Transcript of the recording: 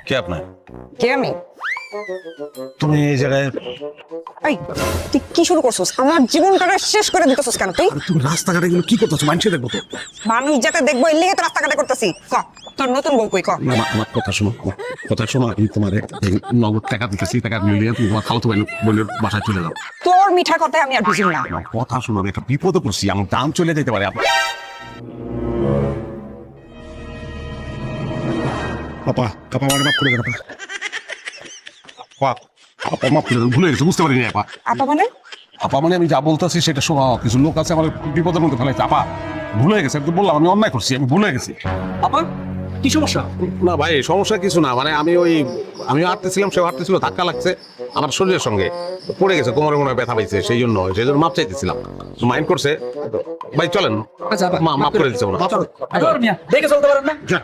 কে আপনার? কে আমি? তুমি এই জায়গায়? এই তুই কি শুরু করছিস? আমার জীবনটা শেষ করে দিতেছিস কেন তুই? তুমি রাস্তাঘাটে এগুলো কি করতেছো? মানুষে দেখবো তো। মানুষ যাতে দেখবো এর লিগে তো রাস্তাঘাটে করতেছি। ক তোর নতুন বউ কই ক? আমার কথা শোনো, কথা শোনো। আমি তোমার এই নগদ টাকা দিতেছি, টাকা মিলিয়ে তুমি তোমার খাওয়া তো বলে বাসায় চলে যাও। তোর মিঠা কথায় আমি আর বুঝি না। আমার কথা শোনো, আমি একটা বিপদে পড়ছি, আমার দাম চলে যেতে পারে। আপা আপা আমার মাফ করে দেন আপা। আপা আপা মাফ করে দেন, ভুলে গেছি, বুঝতে পারিনি আপা। আপা মানে? আপা মানে আমি যা বলতেছি সেটা শোনো। কিছু লোক আছে আমার বিপদের মধ্যে ফেলাইছে। আপা ভুলে গেছে, আমি তো বললাম আমি অন্যায় করছি, আমি ভুলে গেছি। আপা কি সমস্যা? না ভাই, সমস্যা কিছু না, মানে আমি হাঁটতেছিলাম, সেও হাঁটতেছিল, ধাক্কা লাগছে আমার শরীরের সঙ্গে, পড়ে গেছে, কোমরে মনে হয় ব্যথা পাইছে, সেই জন্য মাপ চাইতেছিলাম, মাইন্ড করছে। ভাই চলেন, আচ্ছা মাফ করে দিচ্ছে ওরা। দেখে চলতে পারেন না? যা।